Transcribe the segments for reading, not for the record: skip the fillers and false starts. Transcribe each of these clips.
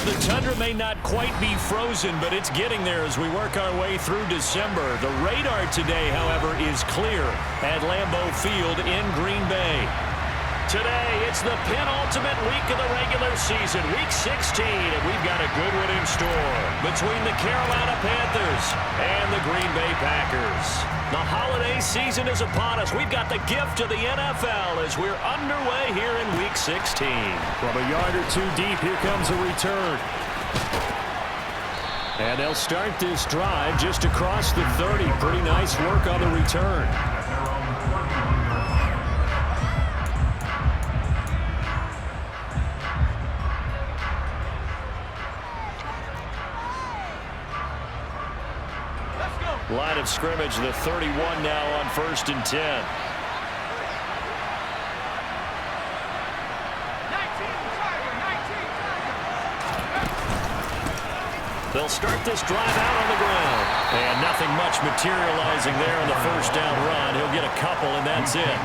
The tundra may not quite be frozen, but it's getting there as we work our way through December. The radar today, however, is clear at Lambeau Field in Green Bay. Today, it's the penultimate week of the regular season, Week 16, and we've got a good one in store between the Carolina Panthers and the Green Bay Packers. The holiday season is upon us. We've got the gift of the NFL as we're underway here in Week 16. From a yard or two deep, here comes a return. And they'll start this drive just across the 30. Pretty nice work on the return. Line of scrimmage, the 31 now on 1st and 10. They'll start this drive out on the ground. And nothing much materializing there on the first down run. He'll get a couple, and that's it.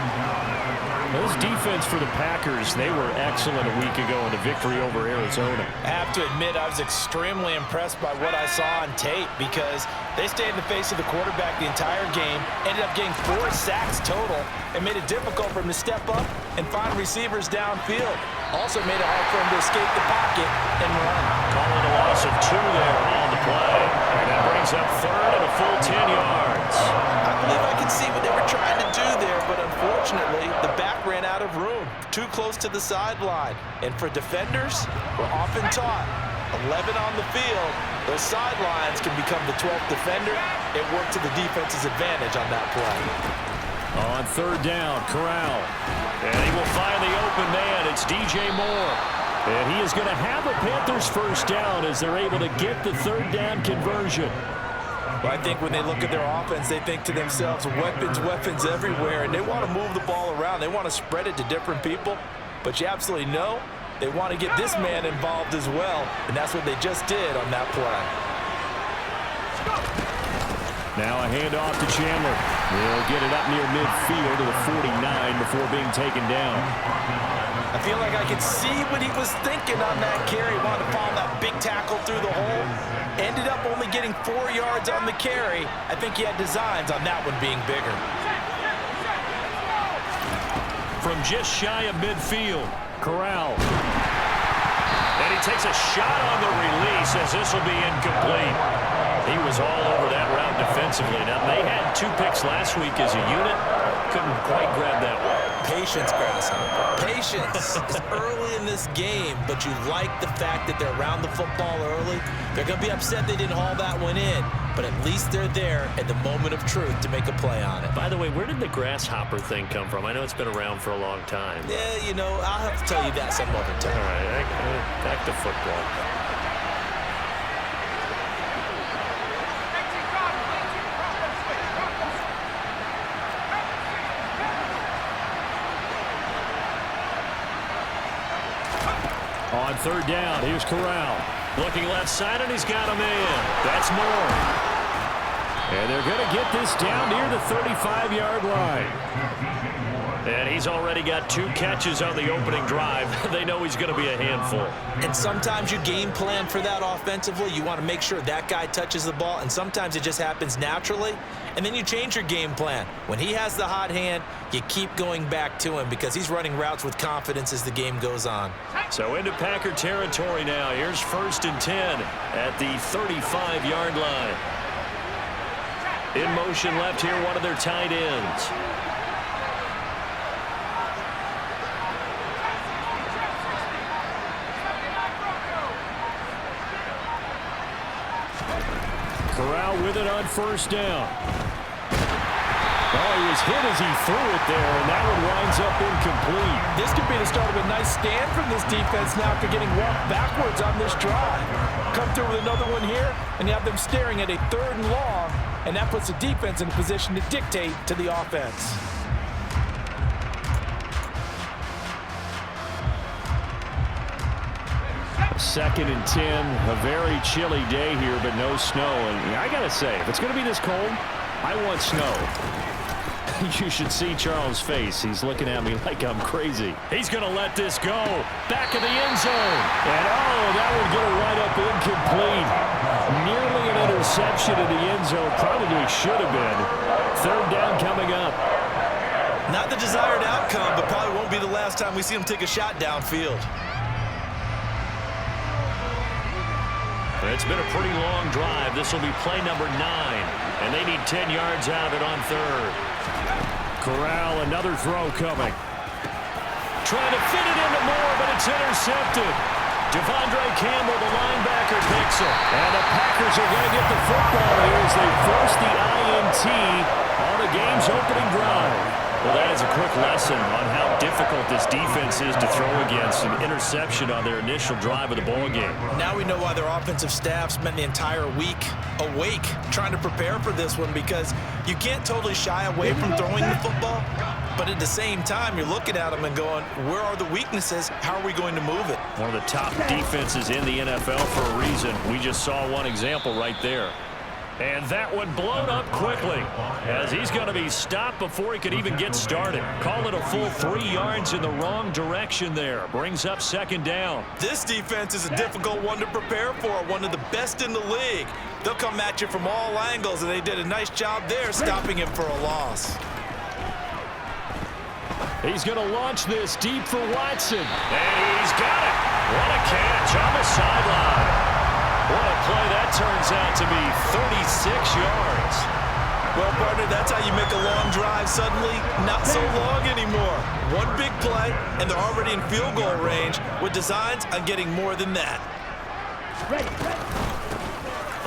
This defense for the Packers, they were excellent a week ago in the victory over Arizona. I have to admit, I was extremely impressed by what I saw on tape because they stayed in the face of the quarterback the entire game, ended up getting 4 sacks total, and made it difficult for him to step up and find receivers downfield. Also made it hard for him to escape the pocket and run. Calling a loss of 2 there on the play. And that brings up 3rd and a full 10 yards. I believe I can see what they were trying to do there, but unfortunately, the back ran out of room, too close to the sideline. And for defenders, we're often taught, 11 on the field, those sidelines can become the 12th defender. It worked to the defense's advantage on that play. On 3rd down, Corral. And he will find the open man. It's DJ Moore. And he is going to have a Panthers first down as they're able to get the 3rd down conversion. Well, I think when they look at their offense, they think to themselves, weapons, weapons everywhere, and they want to move the ball around. They want to spread it to different people, but you absolutely know they want to get this man involved as well, and that's what they just did on that play. Now a handoff to Chandler. They'll get it up near midfield to the 49 before being taken down. I feel like I could see what he was thinking on that carry. Wanted to follow that big tackle through the hole. Ended up only getting 4 yards on the carry. I think he had designs on that one being bigger. From just shy of midfield, Corral. and he takes a shot on the release as this will be incomplete. He was all over that route defensively. Now, they had 2 picks last week as a unit. Couldn't quite grab that one. Patience, Grasshopper. Patience is early in this game, but you like the fact that they're around the football early. They're going to be upset they didn't haul that one in, but at least they're there at the moment of truth to make a play on it. By the way, where did the grasshopper thing come from? I know it's been around for a long time. Yeah, you know, I'll have to tell you that some other time. All right, back to football. On 3rd down, here's Corral. Looking left side, and he's got a man. That's Moore. And they're going to get this down near the 35-yard line. And he's already got 2 catches on the opening drive. They know he's going to be a handful. And sometimes you game plan for that offensively. You want to make sure that guy touches the ball, and sometimes it just happens naturally. And then you change your game plan. When he has the hot hand, you keep going back to him because he's running routes with confidence as the game goes on. So into Packer territory now. Here's 1st and 10 at the 35-yard line. In motion left here, one of their tight ends. Corral with it on 1st down. Oh, he was hit as he threw it there, and that one winds up incomplete. This could be the start of a nice stand from this defense now after getting walked backwards on this drive. Come through with another one here, and you have them staring at a 3rd and long, and that puts the defense in a position to dictate to the offense. Second and 10, a very chilly day here, but no snow. And I got to say, if it's going to be this cold, I want snow. You should see Charles' face. He's looking at me like I'm crazy. He's going to let this go. Back of the end zone. And, that would get it right up incomplete. Nearly an interception in the end zone. Probably should have been. Third down coming up. Not the desired outcome, but probably won't be the last time we see him take a shot downfield. It's been a pretty long drive. This will be play number 9. And they need 10 yards out of it on third. Corral, another throw coming. Trying to fit it into Moore, but it's intercepted. Devondre Campbell, the linebacker, picks it. And the Packers are going to get the football here as they force the INT on the game's opening drive. Well, that is a quick lesson on how difficult this defense is to throw against. An interception on their initial drive of the ball game. Now we know why their offensive staff spent the entire week awake trying to prepare for this one, because you can't totally shy away from throwing the football, but at the same time, you're looking at them and going, where are the weaknesses? How are we going to move it? One of the top defenses in the NFL for a reason. We just saw one example right there. And that one blown up quickly as he's going to be stopped before he could even get started. Call it a full 3 yards in the wrong direction there. Brings up second down. This defense is a difficult one to prepare for, one of the best in the league. They'll come at you from all angles, and they did a nice job there stopping him for a loss. He's going to launch this deep for Watson. And he's got it. What a catch on the sideline. What a play that turns out to be, 36 yards. Well, partner, that's how you make a long drive suddenly not so long anymore. One big play, and they're already in field goal range with designs on getting more than that.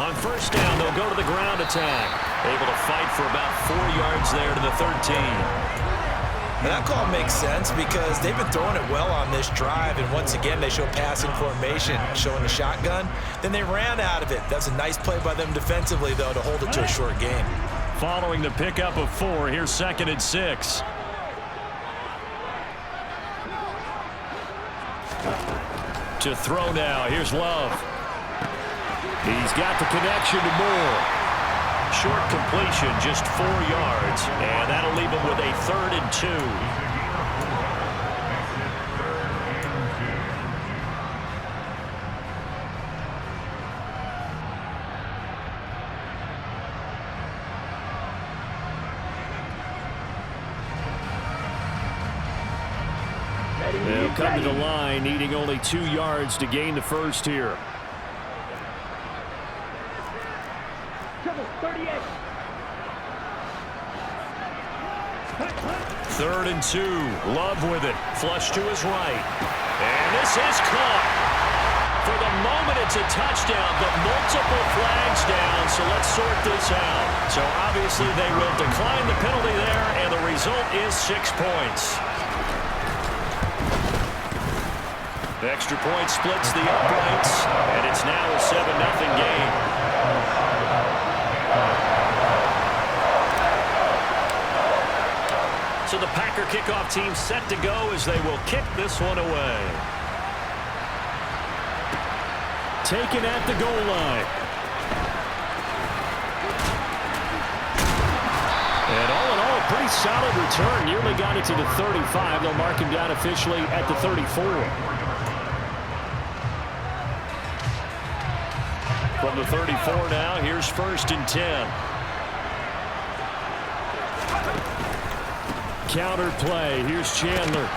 On first down, they'll go to the ground attack. Able to fight for about 4 yards there to the 13. And that call makes sense because they've been throwing it well on this drive, and once again they show passing formation, showing the shotgun. Then they ran out of it. That's a nice play by them defensively, though, to hold it to a short game. Following the pickup of 4, here's 2nd and 6. To throw now, here's Love. He's got the connection to Moore. Short completion, just 4 yards, and that'll leave him with a 3rd and 2. They'll come to the line, needing only 2 yards to gain the first here. 3rd and 2. Love with it. Flush to his right. And this is caught. For the moment, it's a touchdown, but multiple flags down, so let's sort this out. So obviously they will decline the penalty there, and the result is 6 points. The extra point splits the uprights, and it's now a 7-0 game. So the Packer kickoff team set to go as they will kick this one away. Taken at the goal line. And all in all, a pretty solid return. Nearly got it to the 35. They'll mark him down officially at the 34. From the 34 now, here's 1st and 10. Counter play. Here's Chandler.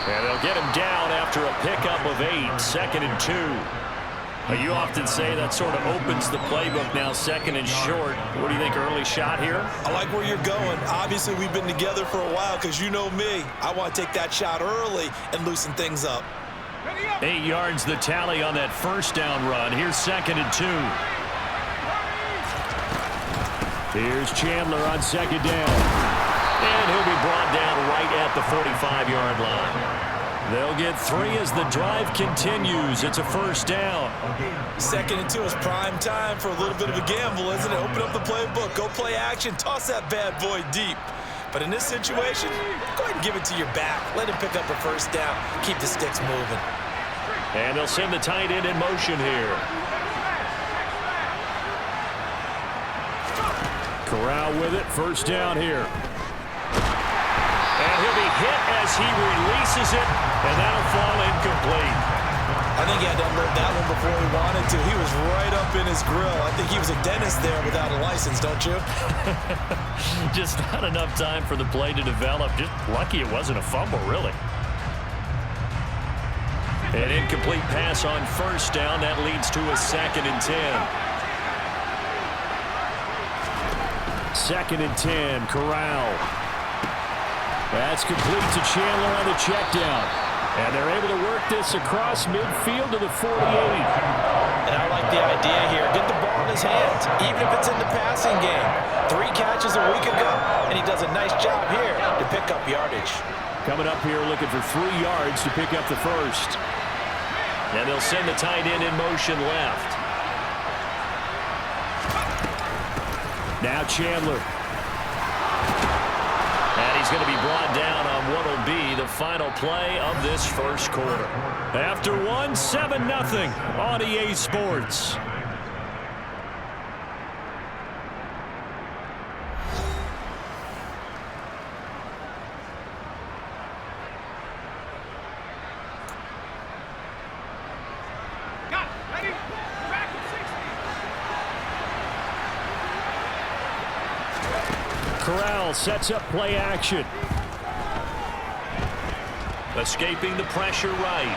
And they'll get him down after a pickup of 8. 2nd and 2. You often say that sort of opens the playbook now, 2nd and short. What do you think, early shot here? I like where you're going. Obviously, we've been together for a while because you know me. I want to take that shot early and loosen things up. 8 yards the tally on that first down run. Here's 2nd and 2. Here's Chandler on 2nd down. And he'll be brought down right at the 45-yard line. They'll get 3 as the drive continues. It's a first down. 2nd and 2 is prime time for a little bit of a gamble, isn't it? Open up the playbook, go play action, toss that bad boy deep. But in this situation, go ahead and give it to your back. Let him pick up a first down. Keep the sticks moving. And they'll send the tight end in motion here. Corral with it. First down here. And he'll be hit as he releases it, and that'll fall incomplete. I think he had to unload that one before he wanted to. He was right up in his grill. I think he was a dentist there without a license, don't you? Just not enough time for the play to develop. Just lucky it wasn't a fumble, really. An incomplete pass on first down. That leads to a 2nd and 10. 2nd and 10, Corral. That's complete to Chandler on the check down. And they're able to work this across midfield to the 48. And I like the idea here. Get the ball in his hands, even if it's in the passing game. 3 catches a week ago, and he does a nice job here to pick up yardage. Coming up here looking for 3 yards to pick up the first. And they'll send the tight end in motion left. Now Chandler. And he's going to be brought down on what will be the final play of this first quarter. After one, 7-0 on EA Sports. Corral sets up play action. Escaping the pressure right.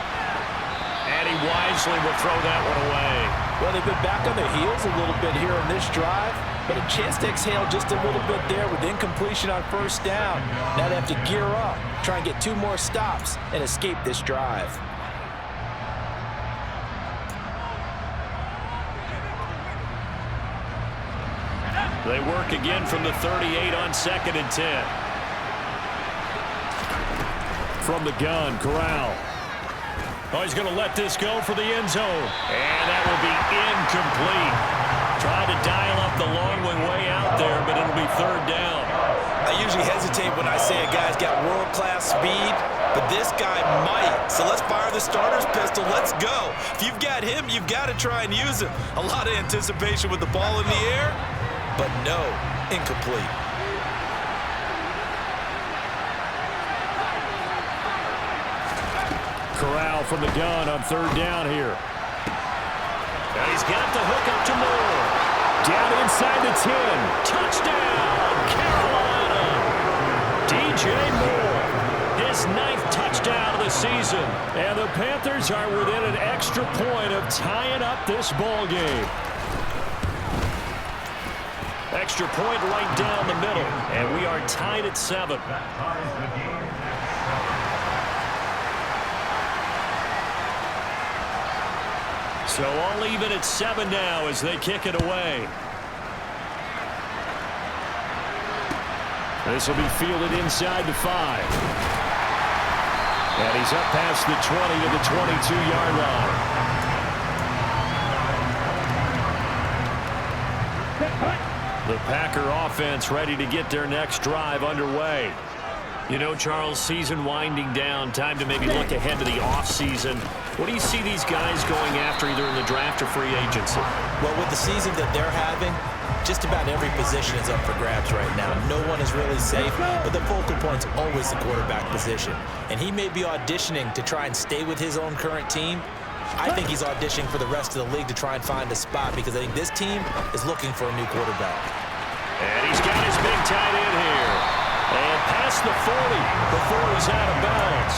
And he wisely will throw that one away. Well, they've been back on their heels a little bit here on this drive, but a chance to exhale just a little bit there with incompletion on first down. Now they have to gear up, try and get 2 more stops, and escape this drive. They work again from the 38 on 2nd and 10. From the gun, Corral. Oh, he's going to let this go for the end zone. And that will be incomplete. Tried to dial up the long one way out there, but it'll be 3rd down. I usually hesitate when I say a guy's got world-class speed, but this guy might. So let's fire the starter's pistol. Let's go. If you've got him, you've got to try and use him. A lot of anticipation with the ball in the air, but no, incomplete. Corral from the gun on 3rd down here. And he's got the hook up to Moore. Down inside the 10. Touchdown, Carolina. DJ Moore, his 9th touchdown of the season. And the Panthers are within an extra point of tying up this ball game. Extra point right down the middle, and we are tied at 7. So all even at 7 now as they kick it away. This will be fielded inside the 5. And he's up past the 20 to the 22-yard line. The Packer offense ready to get their next drive underway. You know, Charles, season winding down, time to maybe look ahead to the offseason. What do you see these guys going after either in the draft or free agency? Well, with the season that they're having, just about every position is up for grabs right now. No one is really safe, but the focal point's always the quarterback position. And he may be auditioning to try and stay with his own current team. I think he's auditioning for the rest of the league to try and find a spot because I think this team is looking for a new quarterback. And he's got his big tight end here. And past the 40 before he's out of bounds.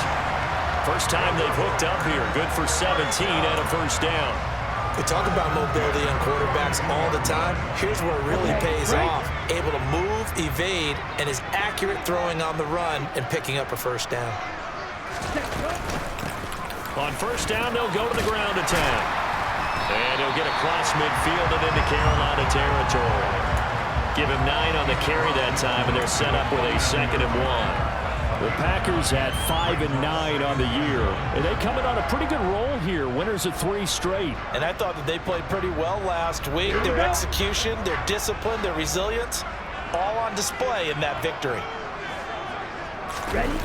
First time they've hooked up here. Good for 17 and a first down. We talk about mobility on quarterbacks all the time. Here's where it really pays off. Able to move, evade, and is accurate throwing on the run and picking up a first down. On first down, they'll go to the ground attack. And he'll get across midfield and into Carolina territory. Give him 9 on the carry that time, and they're set up with a 2nd and 1. The Packers at 5-9 on the year. And they coming on a pretty good roll here. Winners of 3 straight. And I thought that they played pretty well last week. Their execution, their discipline, their resilience, all on display in that victory. Ready?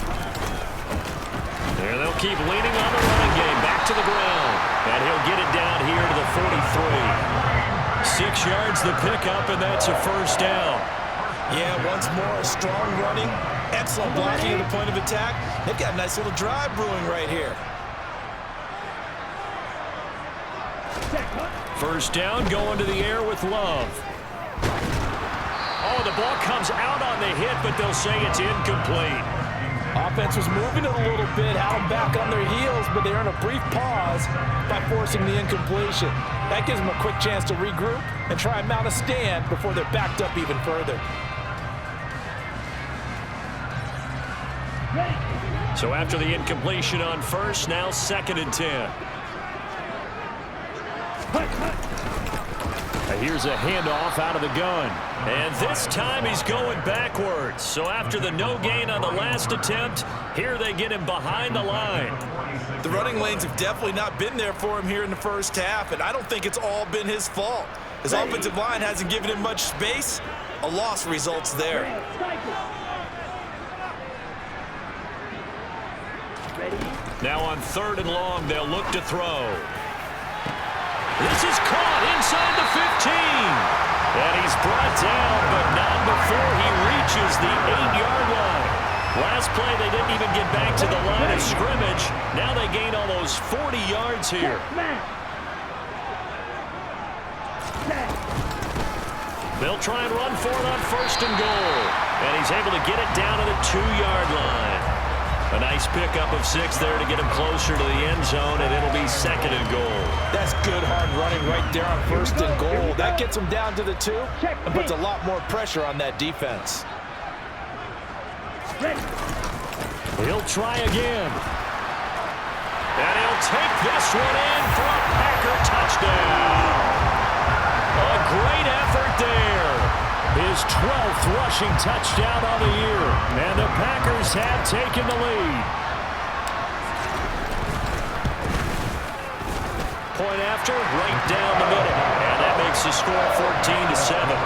And they'll keep leaning on the running game. Back to the ground. And he'll get it down here to the 43. 6 yards the pickup, and that's a first down. Yeah, once more, strong running, Excellent blocking at the point of attack. They've got a nice little drive brewing right here. First down, going to the air with Love. Oh, the ball comes out on the hit, but they'll say it's incomplete. Offense was moving it a little bit, had them back on their heels, but they earned a brief pause by forcing the incompletion. That gives them a quick chance to regroup and try and mount a stand before they're backed up even further. So after the incompletion on first, now 2nd and 10. Here's a handoff out of the gun. And this time he's going backwards. So after the no gain on the last attempt, here they get him behind the line. The running lanes have definitely not been there for him here in the first half, and I don't think it's all been his fault. His offensive line hasn't given him much space. A loss results there. Now on 3rd and long, they'll look to throw. This is caught inside the 15. And he's brought down, but not before he reaches the 8-yard line. Last play, they didn't even get back to the line of scrimmage. Now they gain almost 40 yards here. They'll try and run for it on 1st and goal. And he's able to get it down to the 2-yard line. A nice pickup of 6 there to get him closer to the end zone, and it'll be 2nd and goal. That's good hard running right there on 1st and goal. That gets him down to the 2 and puts a lot more pressure on that defense. He'll try again. And he'll take this one in for a Packer touchdown. A great effort there. His 12th rushing touchdown on the year. And the Packers have taken the lead. Point after, right down the middle. And that makes the score 14-7.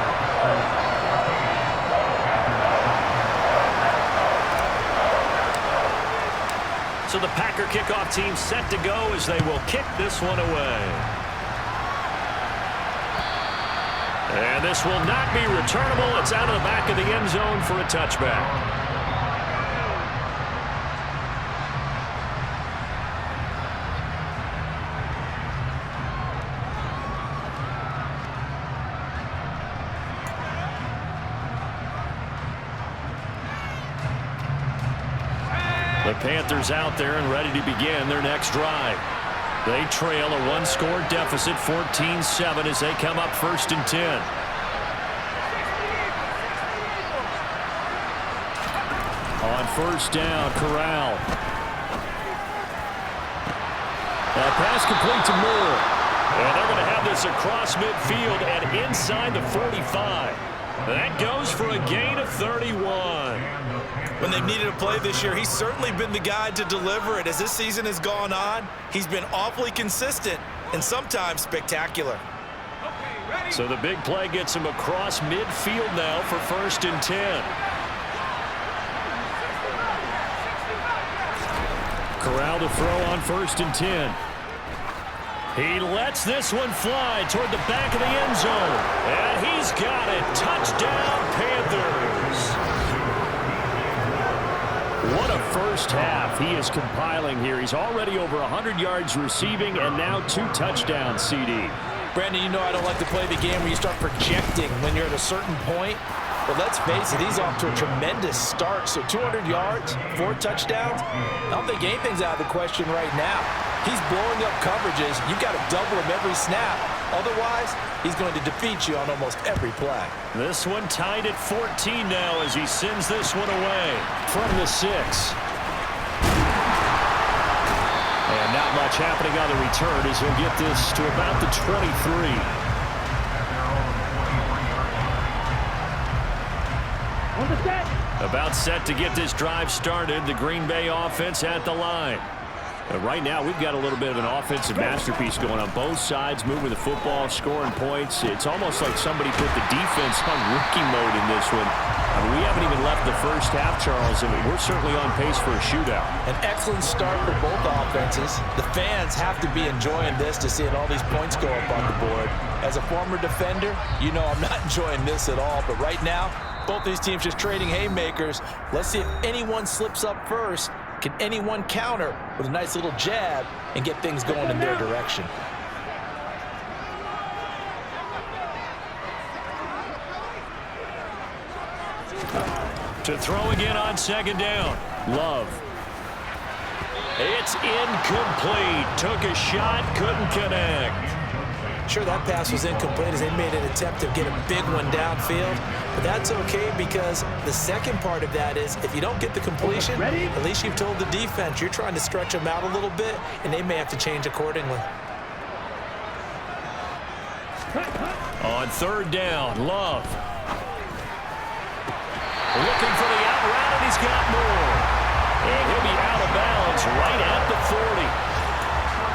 So the Packer kickoff team set to go as they will kick this one away. And this will not be returnable. It's out of the back of the end zone for a touchback. The Panthers out there and ready to begin their next drive. They trail a 1-score deficit, 14-7, as they come up 1st and 10. On 1st down, Corral. A pass complete to Moore. And they're going to have this across midfield and inside the 45. That goes for a gain of 31. When they've needed a play this year, he's certainly been the guy to deliver it. As this season has gone on, he's been awfully consistent and sometimes spectacular. So the big play gets him across midfield now for 1st and 10. Corral to throw on 1st and 10. He lets this one fly toward the back of the end zone. And he's got it. Touchdown, Panthers. What a first half he is compiling here. He's already over 100 yards receiving and now 2 touchdowns, CD. Brandon, you know I don't like to play the game where you start projecting when you're at a certain point. But let's face it, he's off to a tremendous start. So 200 yards, 4 touchdowns. I don't think anything's out of the question right now. He's blowing up coverages. You've got to double him every snap. Otherwise, he's going to defeat you on almost every play. This one tied at 14 now as he sends this one away from the 6. And not much happening on the return as he'll get this to about the 23. About set to get this drive started. The Green Bay offense at the line. Right now, we've got a little bit of an offensive masterpiece going on both sides, moving the football, scoring points. It's almost like somebody put the defense on rookie mode in this one. I mean, we haven't even left the first half, Charles, and we're certainly on pace for a shootout. An excellent start for both offenses. The fans have to be enjoying this to see all these points go up on the board. As a former defender, you know I'm not enjoying this at all, but right now, Both these teams just trading haymakers. Let's see if anyone slips up first. Can anyone counter with a nice little jab and get things going in their direction? To throw again on second down. Love. It's incomplete. Took a shot, couldn't connect. Sure, that pass was incomplete as they made an attempt to get a big one downfield. But that's okay because the second part of that is if you don't get the completion, at least you've told the defense you're trying to stretch them out a little bit, and they may have to change accordingly. On third down, Love. Looking for the out route, and he's got more. And he'll be out of bounds right at the 40.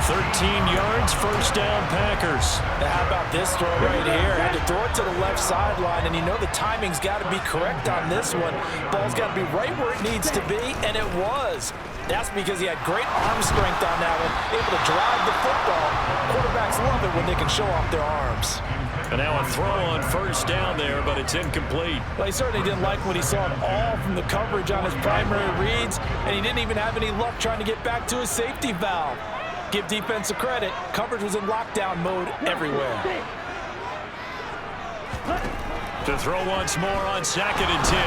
13 yards, first down, Packers. Now how about this throw right here? Had to throw it to the left sideline, and you know the timing's got to be correct on this one. Ball's got to be right where it needs to be, and it was. That's because he had great arm strength on that one, able to drive the football. Quarterbacks love it when they can show off their arms. And now a throw on first down there, but it's incomplete. Well, he certainly didn't like what he saw at all from the coverage on his primary reads, and he didn't even have any luck trying to get back to his safety valve. Give defense a credit. Coverage was in lockdown mode everywhere. To throw once more on second and 10.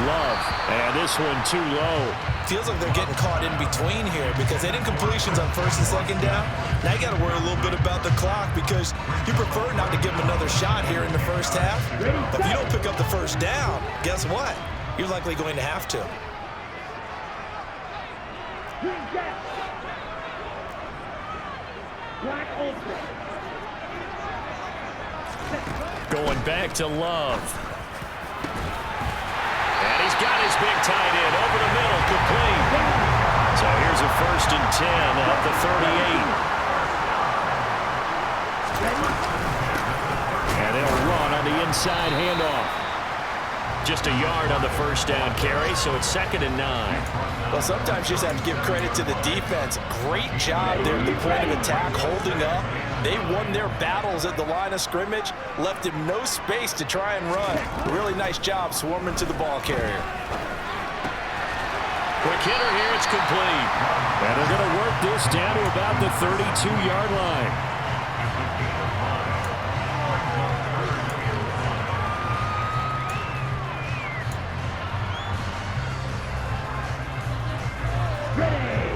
Love. And this one too low. Feels like they're getting caught in between here because they didn't completions on first and second down. Now you got to worry a little bit about the clock because you prefer not to give them another shot here in the first half. But if you don't pick up the first down, guess what? You're likely going to have to. Going back to Love. And he's got his big tight end over the middle, complete. So here's a first and 10 at the 38. And they'll run on the inside handoff. Just a yard on the first down carry, so it's second and 9. Well, sometimes you just have to give credit to the defense. Great job there at the point of attack, holding up. They won their battles at the line of scrimmage, left him no space to try and run. Really nice job swarming to the ball carrier. Quick hitter here, it's complete. And they're going to work this down to about the 32-yard line.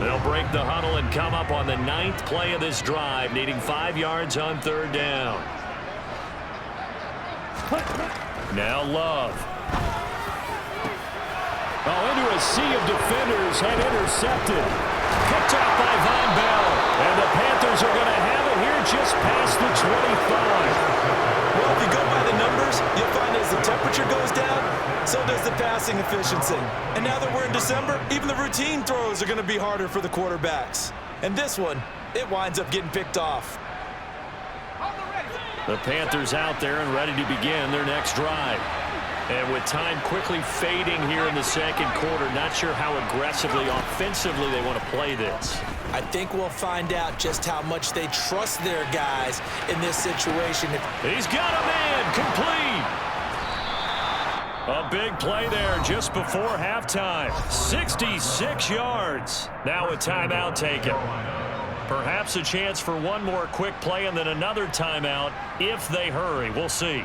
They'll break the huddle and come up on the 9th play of this drive, needing 5 yards on third down. Now Love. Oh, into a sea of defenders and intercepted. Picked off by Von Bell. And the Panthers are going to have it here just past the 25. Well, if you go by the numbers, you'll find as the temperature goes down, so does the passing efficiency. And now that we're in December, even the routine throws are going to be harder for the quarterbacks. And this one, it winds up getting picked off. The Panthers out there and ready to begin their next drive. And with time quickly fading here in the second quarter, not sure how aggressively, offensively they want to play this. I think we'll find out just how much they trust their guys in this situation. He's got a man, complete. A big play there just before halftime. 66 yards. Now a timeout taken. Perhaps a chance for one more quick play and then another timeout if they hurry. We'll see.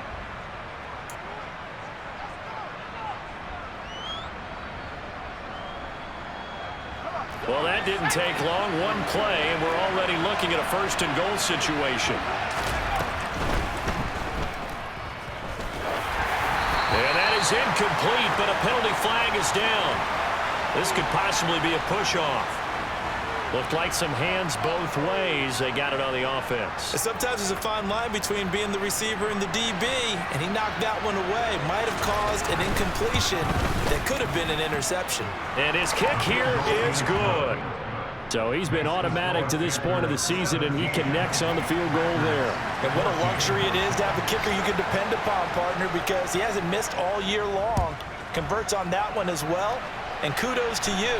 Well, that didn't take long. One play, and we're already looking at a first and goal situation. And that is incomplete, but a penalty flag is down. This could possibly be a push-off. Looked like some hands both ways. They got it on the offense. Sometimes there's a fine line between being the receiver and the DB, and he knocked that one away. Might have caused an incompletion that could have been an interception. And his kick here is good. So he's been automatic to this point of the season, and he connects on the field goal there. And what a luxury it is to have a kicker you can depend upon, partner, because he hasn't missed all year long. Converts on that one as well. And kudos to you.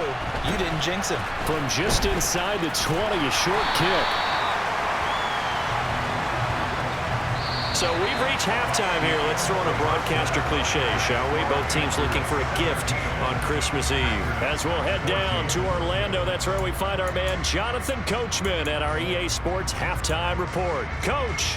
You didn't jinx him. From just inside the 20, a short kick. So we've reached halftime here. Let's throw in a broadcaster cliche, shall we? Both teams looking for a gift on Christmas Eve. As we'll head down to Orlando, that's where we find our man Jonathan Coachman at our EA Sports Halftime Report. Coach.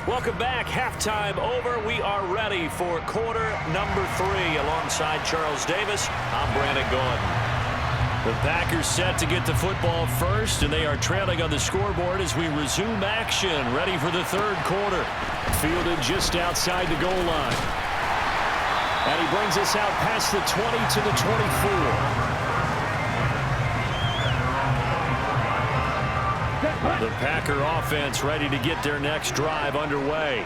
Welcome back. Halftime over. We are ready for quarter number 3. Alongside Charles Davis, I'm Brandon Gaudin. The Packers set to get the football first, and they are trailing on the scoreboard as we resume action, ready for the third quarter. Fielded just outside the goal line. And he brings us out past the 20 to the 24. The Packer offense ready to get their next drive underway.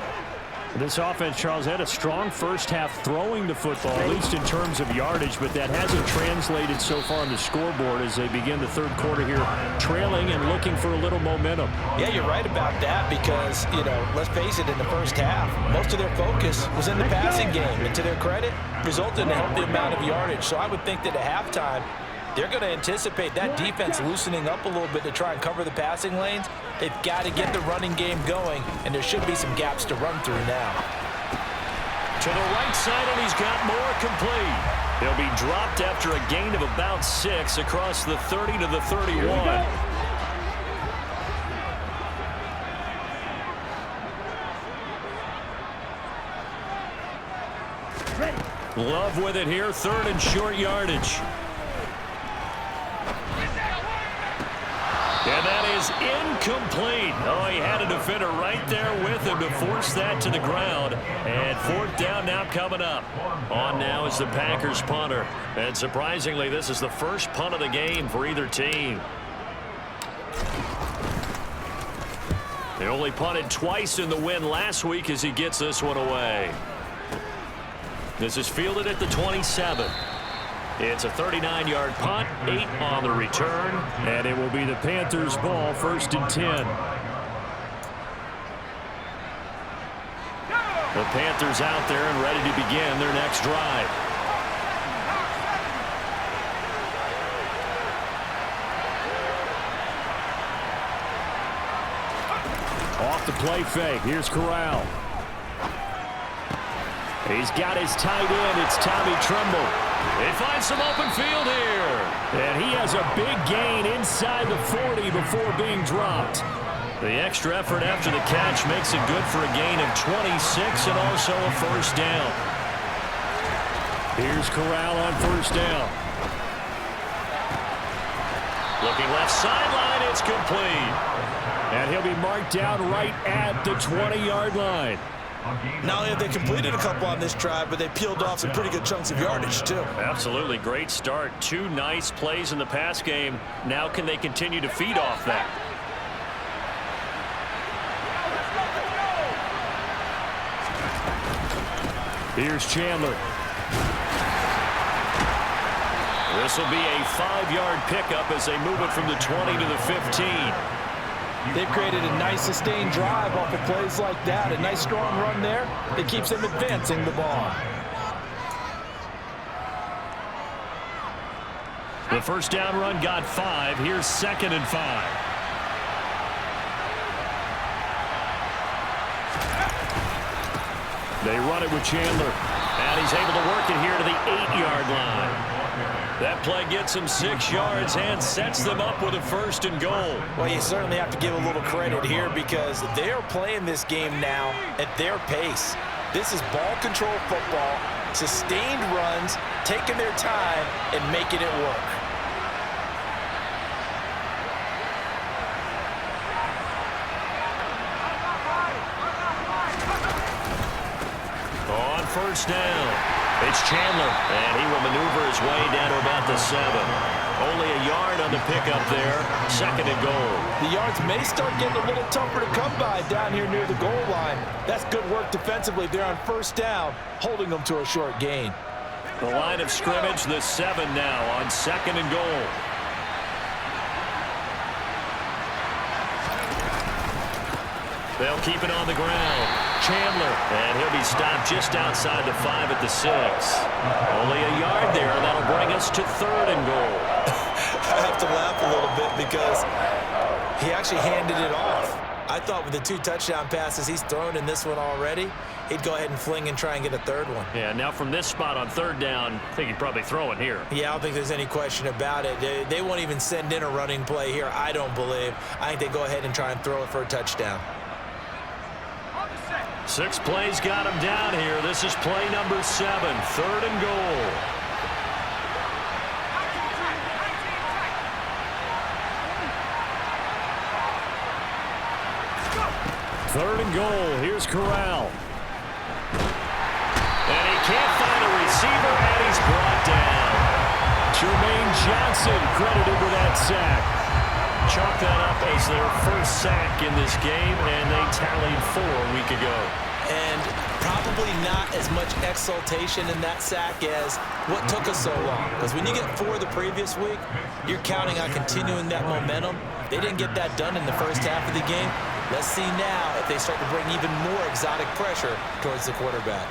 This offense, Charles, had a strong first half throwing the football, at least in terms of yardage, but that hasn't translated so far on the scoreboard as they begin the third quarter here, trailing and looking for a little momentum. Yeah, you're right about that because, let's face it, in the first half, most of their focus was in the passing game. And to their credit, resulted in a healthy amount of yardage. So I would think that at halftime, they're going to anticipate that defense loosening up a little bit to try and cover the passing lanes. They've got to get the running game going, and there should be some gaps to run through now. To the right side, and he's got more complete. He'll be dropped after a gain of about 6 across the 30 to the 31. Love with it here, third and short yardage. And that is incomplete. Oh, he had a defender right there with him to force that to the ground. And fourth down now coming up. On now is the Packers punter. And surprisingly, this is the first punt of the game for either team. They only punted twice in the win last week as he gets this one away. This is fielded at the 27. It's a 39-yard punt, 8 on the return, and it will be the Panthers' ball, 1st and 10. The Panthers out there and ready to begin their next drive. Off the play fake, here's Corral. He's got his tight end, it's Tommy Tremble. They find some open field here. And he has a big gain inside the 40 before being dropped. The extra effort after the catch makes it good for a gain of 26 and also a first down. Here's Corral on first down. Looking left sideline, it's complete. And he'll be marked down right at the 20-yard line. Not only have they completed a couple on this drive, but they peeled off some pretty good chunks of yardage, too. Absolutely. Great start. 2 nice plays in the pass game. Now can they continue to feed off that? Here's Chandler. This will be a 5-yard pickup as they move it from the 20 to the 15. They've created a nice sustained drive off of plays like that. A nice strong run there that keeps them advancing the ball. The first down run got 5. Here's 2nd and 5. They run it with Chandler. And he's able to work it here to the 8-yard line. That play gets him 6 yards and sets them up with a 1st and goal. Well, you certainly have to give a little credit here because they are playing this game now at their pace. This is ball control football, sustained runs, taking their time and making it work. On first down. It's Chandler, and he will maneuver his way down to about the 7. Only a yard on the pickup there, 2nd and goal. The yards may start getting a little tougher to come by down here near the goal line. That's good work defensively. They're on first down, holding them to a short gain. The line of scrimmage, the 7 now on 2nd and goal. They'll keep it on the ground. Chandler, and he'll be stopped just outside the 5 at the 6. Only a yard there. That'll bring us to 3rd and goal. I have to laugh a little bit because he actually handed it off. I thought with the 2 touchdown passes he's thrown in this one already, he'd go ahead and fling and try and get a third one. Yeah, now from this spot on 3rd down, I think he'd probably throw it here. Yeah, I don't think there's any question about it. They won't even send in a running play here, I don't believe. I think they go ahead and try and throw it for a touchdown. 6 plays got him down here. This is play number 7, 3rd and goal. Third and goal. Here's Corral. And he can't find a receiver, and he's brought down. Jermaine Johnson credited with that sack. Chalk that up as their first sack in this game, and they tallied 4 a week ago. And probably not as much exultation in that sack as what took us so long. Because when you get 4 the previous week, you're counting on continuing that momentum. They didn't get that done in the first half of the game. Let's see now if they start to bring even more exotic pressure towards the quarterback.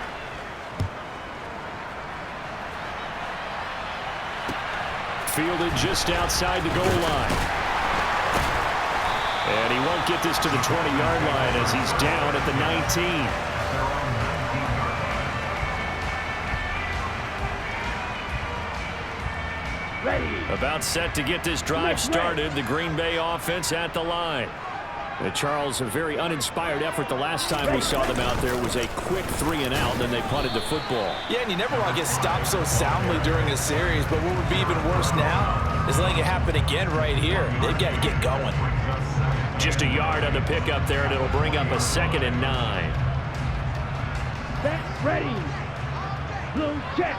Fielded just outside the goal line. And he won't get this to the 20-yard line as he's down at the 19. About set to get this drive started. The Green Bay offense at the line. Charles, a very uninspired effort the last time we saw them out there was a quick 3-and-out, then they punted the football. Yeah, and you never want to get stopped so soundly during a series, but what would be even worse now is letting it happen again right here. They've got to get going. Just a yard on the pickup there, and it'll bring up a 2nd and 9. Back ready. Blue check.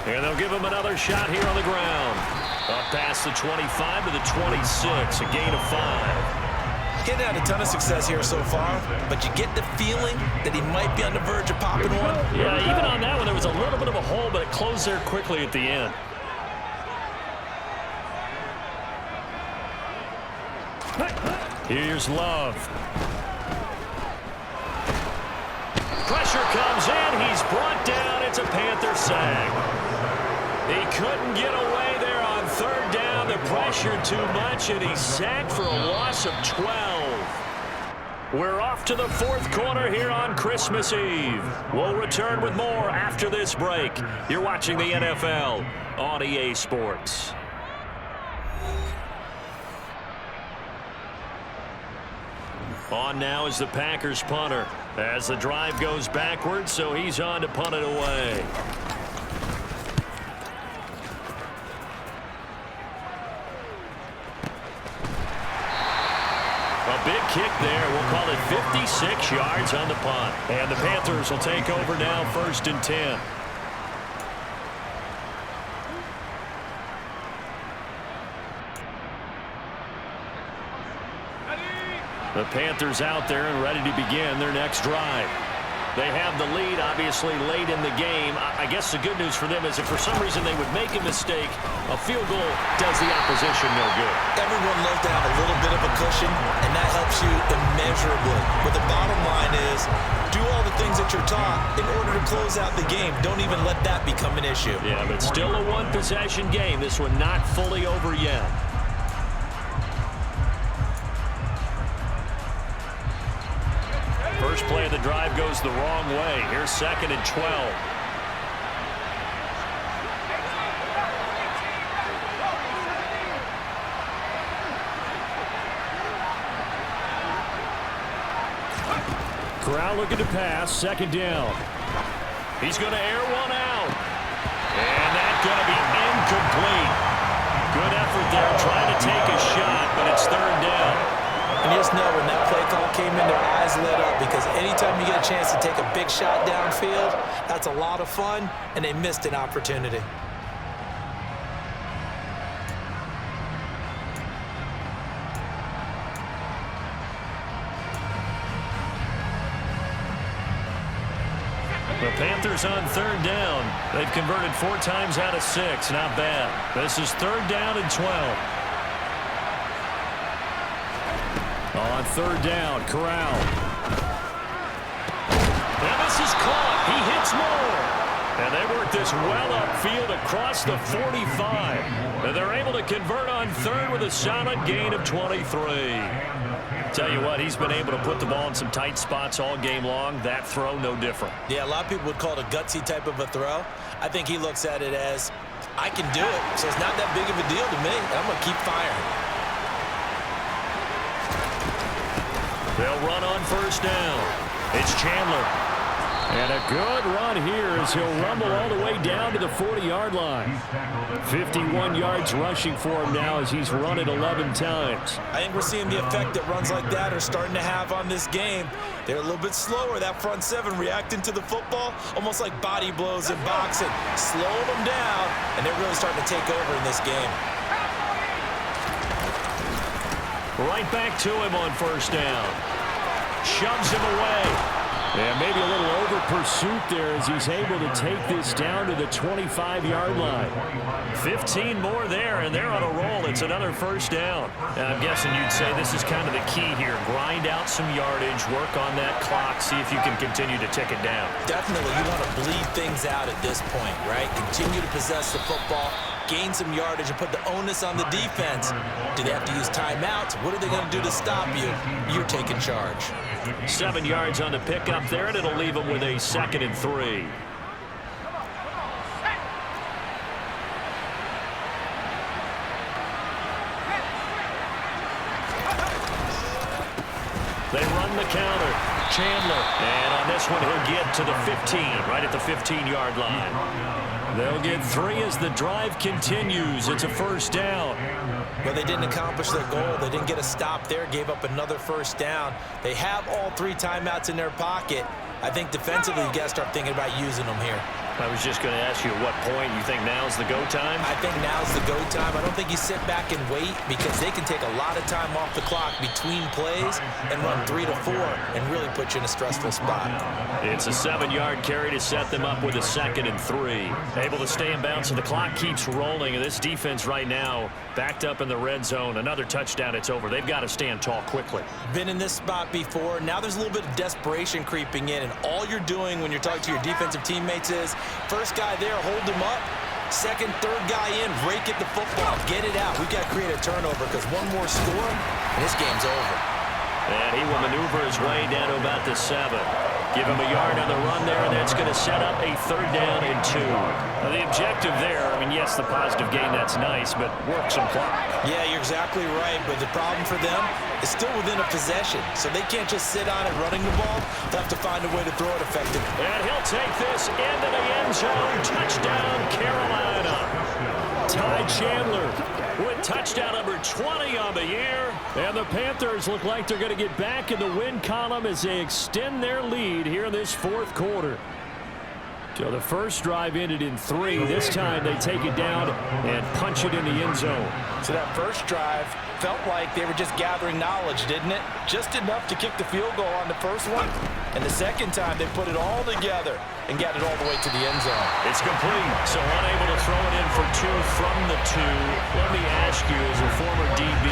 And they'll give him another shot here on the ground. Up past the 25 to the 26, a gain of 5. Getting had a ton of success here so far, but you get the feeling that he might be on the verge of popping one. Yeah, even on that one, there was a little bit of a hole, but it closed there quickly at the end. Here's Love. Pressure comes in. He's brought down. It's a Panther sack. He couldn't get away there on 3rd down. The pressure too much, and he's sacked for a loss of 12. We're off to the 4th quarter here on Christmas Eve. We'll return with more after this break. You're watching the NFL on EA Sports. On now is the Packers punter as the drive goes backwards, so he's on to punt it away. A big kick there. We'll call it 56 yards on the punt. And the Panthers will take over now, 1st and 10. The Panthers out there and ready to begin their next drive. They have the lead, obviously, late in the game. I guess the good news for them is if for some reason they would make a mistake, a field goal does the opposition no good. Everyone loves to have a little bit of a cushion, and that helps you immeasurably. But the bottom line is, do all the things that you're taught in order to close out the game. Don't even let that become an issue. Yeah, but still a one-possession game. This one not fully over yet. First play of the drive goes the wrong way. Here's 2nd and 12. Corral looking to pass. 2nd down. He's going to air one out. And that's going to be incomplete. Good effort there trying to take a shot, but it's 3rd down. And you just know when that play call came in, their eyes lit up because anytime you get a chance to take a big shot downfield, that's a lot of fun, and they missed an opportunity. The Panthers on 3rd down. They've converted 4 times out of 6. Not bad. This is 3rd down and 12. On 3rd down, Corral. And this is caught. He hits more. And they work this well upfield across the 45. And they're able to convert on third with a solid gain of 23. Tell you what, he's been able to put the ball in some tight spots all game long. That throw, no different. Yeah, a lot of people would call it a gutsy type of a throw. I think he looks at it as, I can do it, so it's not that big of a deal to me. I'm going to keep firing. They'll run on first down. It's Chandler. And a good run here as he'll rumble all the way down to the 40-yard line. 51 yards rushing for him now as he's run it 11 times. I think we're seeing the effect that runs like that are starting to have on this game. They're a little bit slower, that front seven reacting to the football, almost like body blows in boxing, slowing them down, and they're really starting to take over in this game. Right back to him on first down. Shoves him away. And maybe a little over pursuit there as he's able to take this down to the 25-yard line. 15 more there, and they're on a roll. It's another first down. And I'm guessing you'd say this is kind of the key here. Grind out some yardage, work on that clock, see if you can continue to tick it down. Definitely, you want to bleed things out at this point, right? Continue to possess the football, gain some yardage, and put the onus on the defense. Do they have to use timeouts? What are they going to do to stop you? You're taking charge. 7 yards on the pickup there, and it'll leave them with a 2nd and 3. They run the counter. Chandler. And on this one, he'll get to the 15, right at the 15-yard line. They'll get 3 as the drive continues. It's a first down. Well, they didn't accomplish their goal. They didn't get a stop there, gave up another first down. They have all 3 timeouts in their pocket. I think defensively, you got to start thinking about using them here. I was just going to ask you at what point you think now's the go time? I think now's the go time. I don't think you sit back and wait because they can take a lot of time off the clock between plays and run 3 to 4 and really put you in a stressful spot. It's a 7-yard carry to set them up with a 2nd and 3. Able to stay in bounds, and the clock keeps rolling. And this defense right now backed up in the red zone. Another touchdown, it's over. They've got to stand tall quickly. Been in this spot before. Now there's a little bit of desperation creeping in, and all you're doing when you're talking to your defensive teammates is first guy there, hold him up. Second, third guy in, rake at the football. Get it out. We've got to create a turnover because one more score, and this game's over. And he will maneuver his way down to about the 7. Give him a yard on the run there, and that's going to set up a 3rd down and 2. Now, the objective there, I mean, yes, the positive gain, that's nice, but work some clock. Yeah, you're exactly right, but the problem for them is still within a possession, so they can't just sit on it running the ball. They'll have to find a way to throw it effectively. And he'll take this into the end zone. Touchdown, Carolina. Ty Chandler with touchdown number 20 on the year. And the Panthers look like they're going to get back in the win column as they extend their lead here in this 4th quarter. So the first drive ended in 3. This time they take it down and punch it in the end zone. So that first drive felt like they were just gathering knowledge, didn't it? Just enough to kick the field goal on the first one. And the second time they put it all together and got it all the way to the end zone. It's complete, so unable to throw it in for 2 from the 2. Let me ask you, as a former DB,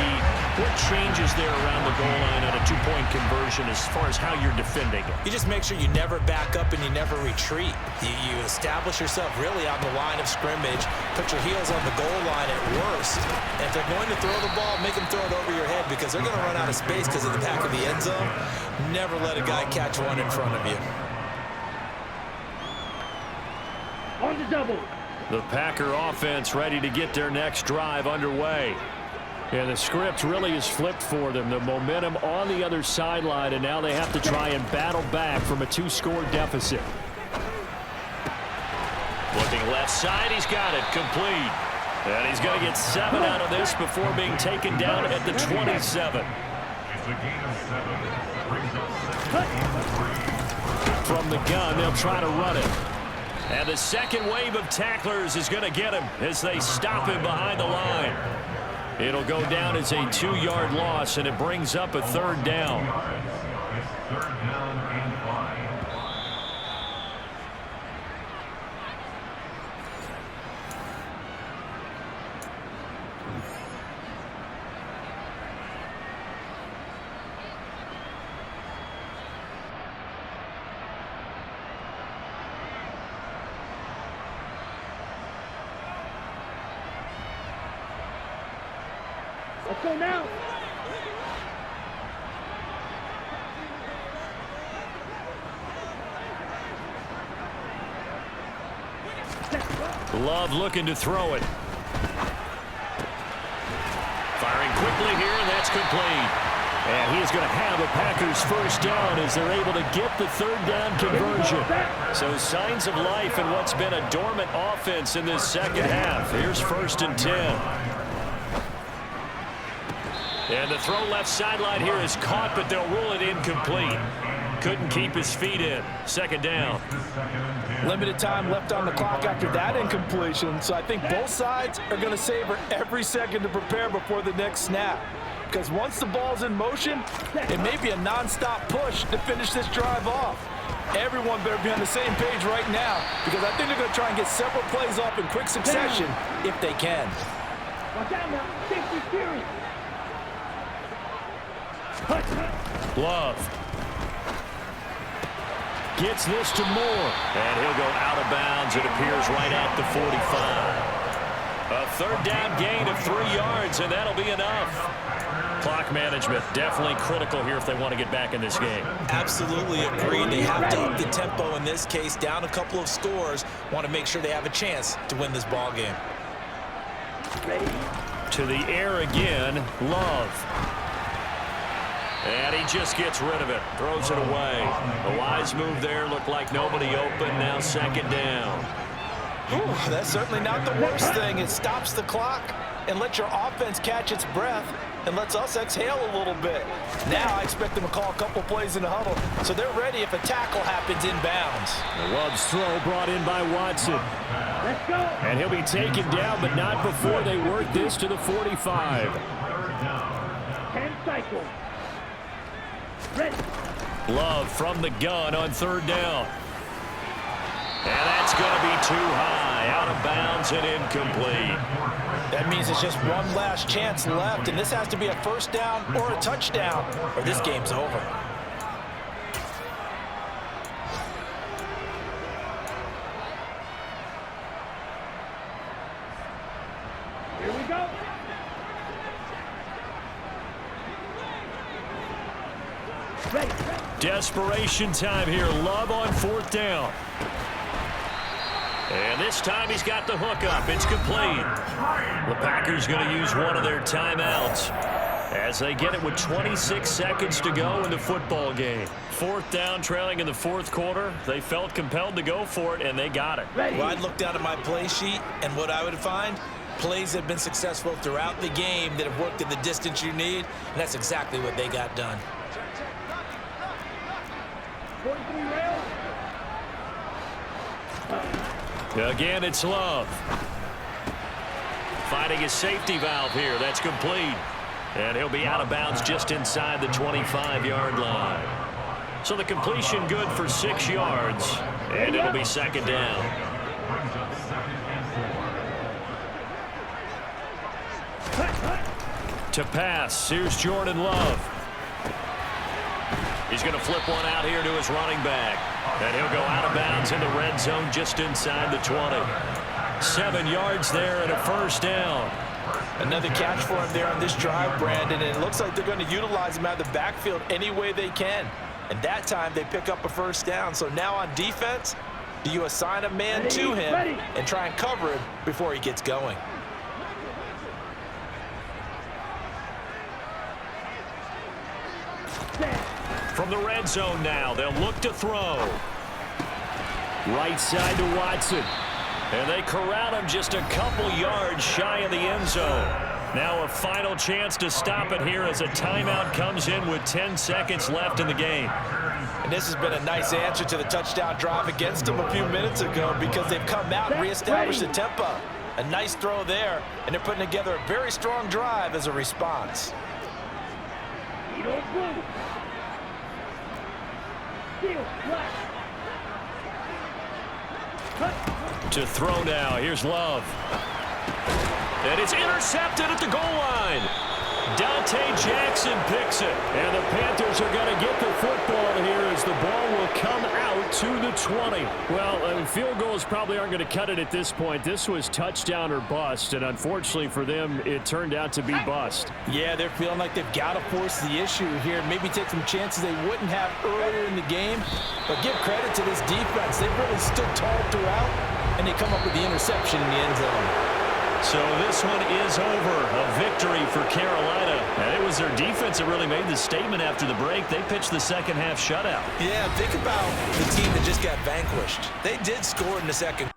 what changes there around the goal line on a 2-point conversion as far as how you're defending it? You just make sure you never back up and you never retreat. You establish yourself really on the line of scrimmage, put your heels on the goal line at worst. And if they're going to throw the ball, make them throw it over your head because they're going to run out of space because of the back of the end zone. Never let a guy catch one in front of you. On the double. The Packer offense ready to get their next drive underway. And the script really is flipped for them. The momentum on the other sideline, and now they have to try and battle back from a 2-score deficit. Looking left side, he's got it, complete. And he's going to get 7 out of this before being taken down at the 27. From the gun, they'll try to run it. And the second wave of tacklers is going to get him as they stop him behind the line. It'll go down as a 2-yard loss, and it brings up a 3rd down. Let's go now. Love looking to throw it. Firing quickly here, and that's complete. And he is going to have a Packers first down as they're able to get the third down conversion. So signs of life in what's been a dormant offense in this second half. Here's 1st and 10. And the throw left sideline here is caught, but they'll rule it incomplete. Couldn't keep his feet in. 2nd down. Limited time left on the clock after that incompletion, so I think both sides are going to savor every second to prepare before the next snap. Because once the ball's in motion, it may be a non-stop push to finish this drive off. Everyone better be on the same page right now, because I think they're going to try and get several plays off in quick succession if they can. Watch out now. Safety series. Love gets this to Moore, and he'll go out of bounds. It appears right at the 45. A 3rd down gain of 3 yards, and that'll be enough. Clock management definitely critical here if they want to get back in this game. Absolutely agree. They have to up the tempo in this case, down a couple of scores. Want to make sure they have a chance to win this ball game. To the air again, Love. And he just gets rid of it, throws it away. A wise move there, looked like nobody open, now 2nd down. Ooh, that's certainly not the worst thing. It stops the clock and lets your offense catch its breath and lets us exhale a little bit. Now I expect them to call a couple plays in the huddle, so they're ready if a tackle happens inbounds. Love's throw brought in by Watson. Let's go. And he'll be taken down, but not before they work this to the 45. 10 cycles. Ready. Love from the gun on 3rd down. And that's going to be too high, out of bounds and incomplete. That means it's just one last chance left, and this has to be a 1st down or a touchdown, or this game's over. Here we go. Ready. Desperation time here. Love on 4th down. And this time he's got the hook up. It's complete. The Packers going to use one of their timeouts as they get it with 26 seconds to go in the football game. 4th down, trailing in the 4th quarter. They felt compelled to go for it, and they got it. Well, I'd look down at my play sheet, and what I would find, plays have been successful throughout the game that have worked in the distance you need, and that's exactly what they got done. 43 rails. Again, it's Love. Finding his safety valve here. That's complete. And he'll be out of bounds just inside the 25-yard line. So the completion good for 6 yards. And it'll be 2nd down. To pass, here's Jordan Love. He's going to flip one out here to his running back. And he'll go out of bounds in the red zone just inside the 20. 7 yards there and a 1st down. Another catch for him there on this drive, Brandon, and it looks like they're going to utilize him out of the backfield any way they can. And that time they pick up a 1st down. So now on defense, do you assign a man to him and try and cover him before he gets going? From the red zone now, they'll look to throw. Right side to Watson. And they corral him just a couple yards shy of the end zone. Now a final chance to stop it here as a timeout comes in with 10 seconds left in the game. And this has been a nice answer to the touchdown drive against them a few minutes ago because they've come out and reestablished the tempo. A nice throw there, and they're putting together a very strong drive as a response. You don't move. Steal, flat. To throw now, here's Love. And it's intercepted at the goal line. Dante Jackson picks it. And the Panthers are going to get the football here as the ball will come out to the 20. Well, field goals probably aren't going to cut it at this point. This was touchdown or bust, and unfortunately for them, it turned out to be bust. Yeah, they're feeling like they've got to force the issue here. Maybe take some chances they wouldn't have earlier in the game. But give credit to this defense. They've really stood tall throughout, and they come up with the interception in the end zone. So this one is over. A victory for Carolina. And it was their defense that really made the statement after the break. They pitched the second half shutout. Yeah, think about the team that just got vanquished. They did score in the second.